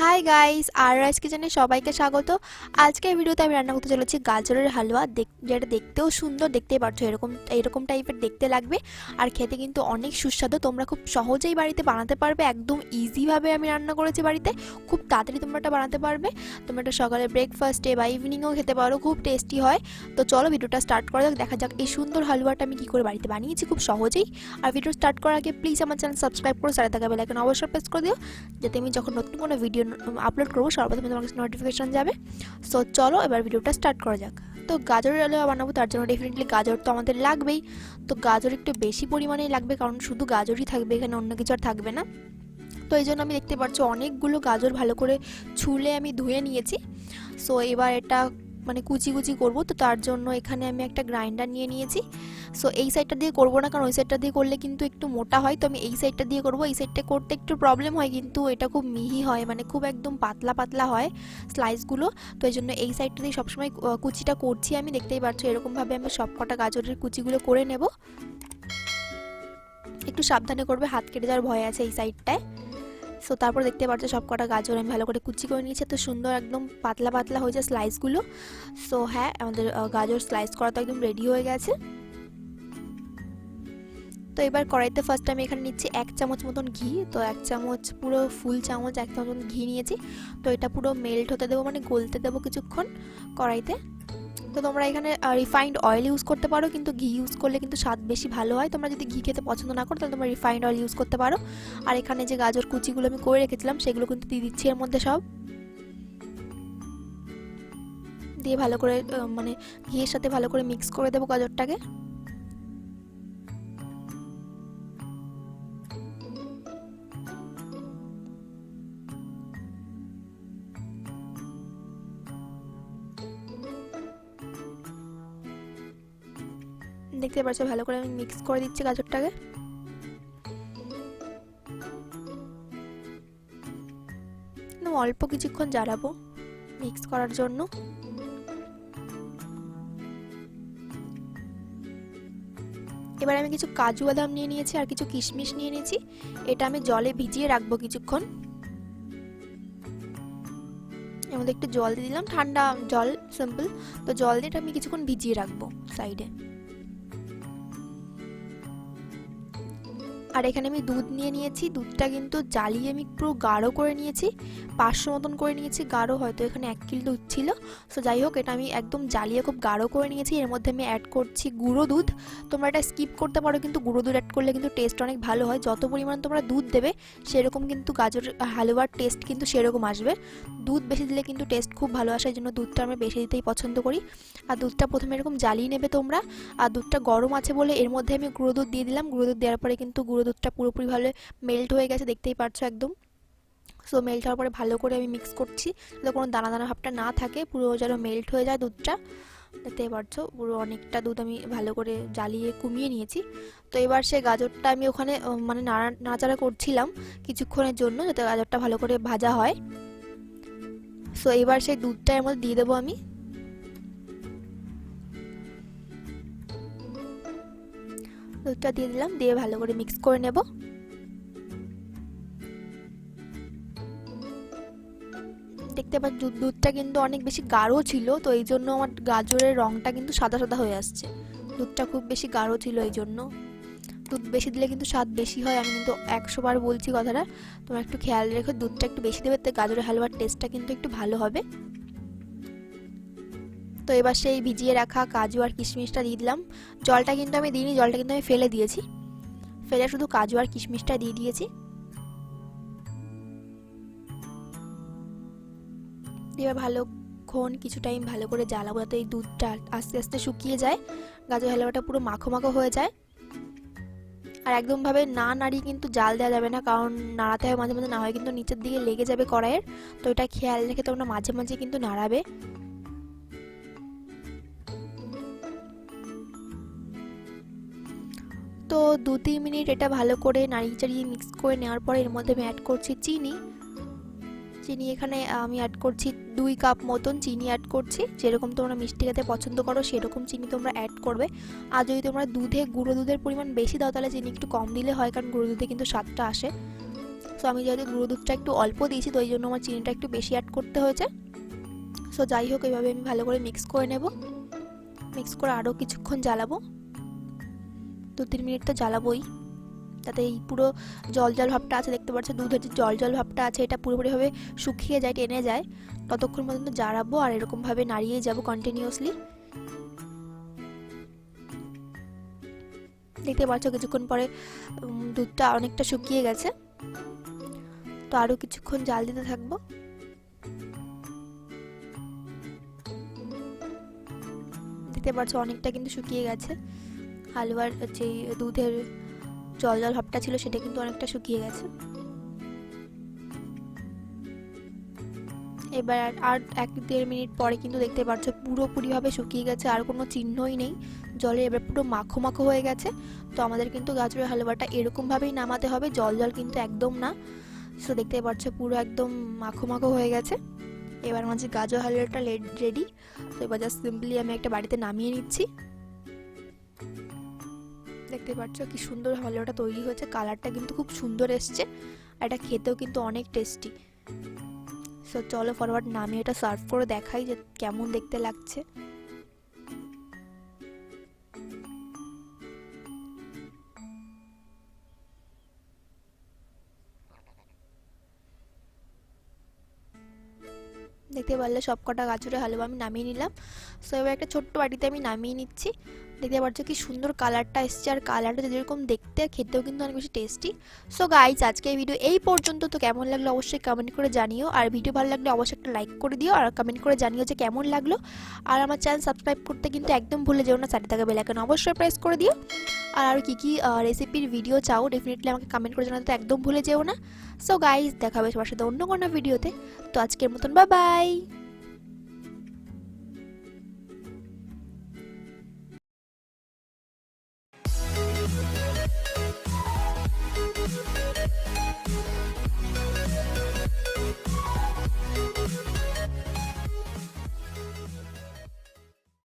Hi guys, আর আজকে জানাই সবাইকে স্বাগত। আজকের ভিডিওতে আমি রান্না করতে চলেছি গাজরের হালুয়া, যেটা দেখতেও সুন্দর, দেখতেই পাচ্ছ এরকম এরকম টাইপের দেখতে লাগবে আর খেতে কিন্তু অনেক সুস্বাদু। তোমরা খুব সহজেই বাড়িতে বানাতে পারবে, একদম ইজিভাবে আমি রান্না করেছি বাড়িতে, খুব তাড়াতাড়ি তোমরা এটা বানাতে পারবে। তোমরা এটা সকালে ব্রেকফাস্টে বা ইভিনিংয়েও খেতে পারো, খুব টেস্টি হয়। তো চলো ভিডিওটা স্টার্ট করা যাক, দেখা যাক এই সুন্দর হালুয়াটা আমি কী করে বাড়িতে বানিয়েছি খুব সহজেই। আর ভিডিও স্টার্ট করার আগে প্লিজ আমার চ্যানেল সাবস্ক্রাইব করে সাথে থাকা বেল আইকন অবশ্যই প্রেস করে দিও, যাতে আমি যখন নতুন কোনো ভিডিও আপলোড করবো সর্বপ্রথমে তোমার কাছে নোটিফিকেশন যাবে। সো চলো এবার ভিডিওটা স্টার্ট করা যাক। তো গাজরের হালুয়া বানাবো, তার জন্য ডেফিনেটলি গাজর তো আমাদের লাগবেই। তো গাজর একটু বেশি পরিমাণেই লাগবে, কারণ শুধু গাজরই থাকবে এখানে, অন্য কিছু আর থাকবে না। তো এই জন্য আমি দেখতে পাচ্ছি অনেকগুলো গাজর ভালো করে ছুলে আমি ধুয়ে নিয়েছি। সো এবার এটা মানে কুচি কুচি করবো, তো তার জন্য এখানে আমি একটা গ্রাইন্ডার নিয়ে নিয়েছি। সো এই সাইডটা দিয়ে করবো না, কারণ ওই সাইডটা দিয়ে করলে কিন্তু একটু মোটা হয়, তো আমি এই সাইডটা দিয়ে করবো। এই সাইডটা করতে একটু প্রবলেম হয়, কিন্তু এটা খুব মিহি হয়, মানে খুব একদম পাতলা পাতলা হয় স্লাইসগুলো। তো এই জন্য এই সাইডটা দিয়ে সবসময় কুচিটা করছি আমি, দেখতেই পাচ্ছ এরকমভাবে আমি সব কটা গাজরের কুচিগুলো করে নেব। একটু সাবধানে করবে, হাত কেটে যাওয়ার ভয় আছে এই সাইডটায়। সো তারপর দেখতে পাচ্ছ সব কটা গাজর আমি ভালো করে কুচি করে নিয়েছি, তো সুন্দর একদম পাতলা পাতলা হয়েছে স্লাইসগুলো। সো হ্যাঁ, আমাদের গাজর স্লাইস করা তো একদম রেডি হয়ে গেছে। তো এবার কড়াইতে ফার্স্ট আমি এখানে নিচ্ছি 1 চামচ মতন ঘি। তো 1 চামচ পুরো ফুল চামচ 1 চামচ মতন ঘি নিয়েছি। তো এটা পুরো মেল্ট হতে দেবো, মানে গলতে দেবো কিছুক্ষণ কড়াইতে। তো তোমরা এখানে রিফাইন্ড অয়েল ইউজ করতে পারো, কিন্তু ঘি ইউজ করলে কিন্তু স্বাদ বেশি ভালো হয়। তোমরা যদি ঘি খেতে পছন্দ না করো তাহলে তোমরা রিফাইন্ড অয়েল ইউজ করতে পারো। আর এখানে যে গাজর কুচিগুলো আমি করে রেখেছিলাম সেগুলো কিন্তু দিয়ে দিচ্ছি এর মধ্যে সব, দিয়ে ভালো করে মানে ঘিয়ের সাথে ভালো করে মিক্স করে দেবো গাজরটাকে। দেখতে পাচ্ছ ভালো করে আমি মিক্স করে দিচ্ছি গাজরটাকে। অল্প কিছুক্ষণ জ্বালাবো মিক্স করার জন্য। এবার আমি কিছু কাজু বাদাম নিয়ে নিয়েছি আর কিছু কিশমিশ নিয়ে নিয়েছি। এটা আমি জলে ভিজিয়ে রাখবো কিছুক্ষণ। এর মধ্যে একটু জল দিয়ে দিলাম, ঠান্ডা জল, সিম্পল। তো জল দিয়ে আমি কিছুক্ষণ ভিজিয়ে রাখবো সাইডে। আর এখানে আমি দুধ নিয়ে নিয়েছি, দুধটা কিন্তু জ্বালিয়ে আমি পুরো গাঢ় করে নিয়েছি, 500 মতন করে নিয়েছি গাঢ়, হয়তো এখানে 1 কিলো দুধ ছিল। সো যাই হোক, এটা আমি একদম জ্বালিয়ে খুব গাঢ় করে নিয়েছি। এর মধ্যে আমি অ্যাড করছি গুঁড়ো দুধ। তোমরা এটা স্কিপ করতে পারো, কিন্তু গুঁড়ো দুধ অ্যাড করলে কিন্তু টেস্ট অনেক ভালো হয়। যত পরিমাণ তোমরা দুধ দেবে সেরকম কিন্তু গাজর হালুয়ার টেস্ট কিন্তু সেরকম আসবে। দুধ বেশি দিলে কিন্তু টেস্ট খুব ভালো আসে, এই জন্য দুধটা আমি বেশি দিতেই পছন্দ করি। আর দুধটা প্রথমে এরকম জ্বালিয়ে নেবে তোমরা। আর দুধটা গরম আছে বলে এর মধ্যে আমি গুঁড়ো দুধ দিয়ে দিলাম। গুঁড়ো দুধ দেওয়ার পরে কিন্তু গুঁড়ো দুধটা পুরোপুরি ভালো মেল্ট হয়ে গেছে, দেখতেই পারছো একদম। সো মেল্ট হওয়ার পরে ভালো করে আমি মিক্স করছি, যাতে কোনো দানা দানা ভাবটা না থাকে, পুরো যেন মেল্ট হয়ে যায় দুধটা। দেখতেই পারছো পুরো অনেকটা দুধ আমি ভালো করে জ্বালিয়ে কমিয়ে নিয়েছি। তো এবার সেই গাজরটা আমি ওখানে মানে নাড়াচাড়া করছিলাম কিছুক্ষণের জন্য, যাতে গাজরটা ভালো করে ভাজা হয়। সো এবার সেই দুধটা এর মধ্যে দিয়ে দেবো আমি। দুধটা দিয়ে দিলাম, দিয়ে ভালো করে মিক্স করে নেব। দেখতে পাচ্ছ দুধটা কিন্তু অনেক বেশি গাঢ় ছিল, তো এই জন্য আমার গাজরের রঙটা কিন্তু সাদা সাদা হয়ে আসছে। দুধটা খুব বেশি গাঢ় ছিল, এই জন্য। দুধ বেশি দিলে কিন্তু স্বাদ বেশি হয়, আমি কিন্তু 100 বার বলছি কথাটা, তোমরা একটু খেয়াল রেখো, দুধটা একটু বেশি দেবে, তো গাজরের হালুয়ার টেস্টটা কিন্তু একটু ভালো হবে। তো এবার সেই ভিজিয়ে রাখা কাজু আর কিশমিশটা দিয়ে দিলাম। জলটা কিন্তু আমি দিইনি, জলটা কিন্তু আমি ফেলে দিয়েছি, ফেলে শুধু কাজু আর কিশমিশটা দিয়ে দিয়েছি। এবার ভালোক্ষণ কিছু টাইম ভালো করে জ্বালাবো, যাতে এই দুধটা আস্তে আস্তে শুকিয়ে যায়, গাজর হালুয়াটা পুরো মাখো মাখো হয়ে যায়। আর একদমভাবে না নাড়িয়ে কিন্তু জাল দেওয়া যাবে না, কারণ নাড়াতে হয় মাঝে মাঝে, না হয় কিন্তু নিচের দিকে লেগে যাবে কড়াইয়ের। তো এটা খেয়াল রেখে তোমরা মাঝে মাঝে কিন্তু নাড়াবে। তো 2-3 মিনিট এটা ভালো করে নাড়িয়ে চাড়িয়ে মিক্স করে নেওয়ার পরে এর মধ্যে আমি অ্যাড করছি চিনি। চিনি এখানে আমি অ্যাড করছি 2 কাপ মতন চিনি অ্যাড করছি। যেরকম তোমরা মিষ্টি খেতে পছন্দ করো সেরকম চিনি তোমরা অ্যাড করবে। আর যদি তোমরা গুঁড়ো দুধের পরিমাণ বেশি দাও তাহলে চিনি একটু কম দিলে হয়, কারণ গুঁড়ো দুধে কিন্তু স্বাদটা আসে। সো আমি যেহেতু গুঁড়ো দুধটা একটু অল্প দিয়েছি, তো এই জন্য আমার চিনিটা একটু বেশি অ্যাড করতে হয়েছে। সো যাই হোক, এইভাবে আমি ভালো করে মিক্স করে নেব। মিক্স করে আরও কিছুক্ষণ জ্বালাবো, 2-3 মিনিট তো জ্বালাবোই, যাতে এই পুরো জল জল ভাবটা আছে, দেখতে পাচ্ছ দুধের যে জল জল ভাবটা আছে এটা পুরোপুরিভাবে শুকিয়ে যায়, টেনে যায়। ততক্ষণ পর্যন্ত জ্বালাবো আর এরকমভাবে নাড়িয়ে যাব কন্টিনিউয়াসলি। দেখতে পাচ্ছ কিছুক্ষণ পরে দুধটা অনেকটা শুকিয়ে গেছে, তো আরও কিছুক্ষণ জাল দিতে থাকবো। দেখতে পাচ্ছ অনেকটা কিন্তু শুকিয়ে গেছে, হালুয়ার যে দুধের জল জল ভাবটা ছিল সেটা কিন্তু অনেকটা শুকিয়ে গেছে। এবার আর 1-1.5 মিনিট পরে কিন্তু দেখতে পাচ্ছ পুরোপুরিভাবে শুকিয়ে গেছে, আর কোনো চিহ্নই নেই জলে, এবার পুরো মাখো মাখো হয়ে গেছে। তো আমাদের কিন্তু গাজরের হালুয়াটা এরকমভাবেই নামাতে হবে, জল জল কিন্তু একদম না। সো দেখতে পাচ্ছ পুরো একদম মাখো মাখো হয়ে গেছে। এবার আমার যে গাজর হালুয়াটা রেডি। তো এবার জাস্ট সিম্পলি আমি একটা বাড়িতে নামিয়ে নিচ্ছি। দেখতে পাচ্ছ কি সুন্দর হালুয়াটা তৈরি হয়েছে, কালারটা কিন্তু খুব সুন্দর এসছে, আর এটা খেতেও কিন্তু অনেক টেস্টি। সো চলো ফরওয়ার্ড নামিয়ে এটা সার্ভ করে দেখাই যে কেমন দেখতে লাগছে। দেখতে পারলে সবকটা গাজরের হালুয়া আমি নামিয়ে নিলাম। সো এবার একটা ছোট্ট বাটিতে আমি নামিয়ে নিচ্ছি। দেখতে পাচ্ছ কি সুন্দর কালারটা এসছে, আর কালারটা যেরকম দেখতে খেতেও কিন্তু অনেক বেশি টেস্টি। সো গাইজ, আজকে এই ভিডিও এই পর্যন্ত। তো কেমন লাগলো অবশ্যই কমেন্ট করে জানিও, আর ভিডিও ভালো লাগলে অবশ্যই একটা লাইক করে দিও, আর কমেন্ট করে জানিও যে কেমন লাগলো। আর আমার চ্যানেল সাবস্ক্রাইব করতে কিন্তু একদম ভুলে যেও না, সাথে থাকা বেল আইকন অবশ্যই প্রেস করে দিও। আর কী কী রেসিপির ভিডিও চাও ডেফিনেটলি আমাকে কমেন্ট করে জানাতে একদম ভুলে যেও না। সো গাইজ, দেখা হবে সবার সাথে অন্য কোনো ভিডিওতে। তো আজকের মতন বাই বাই।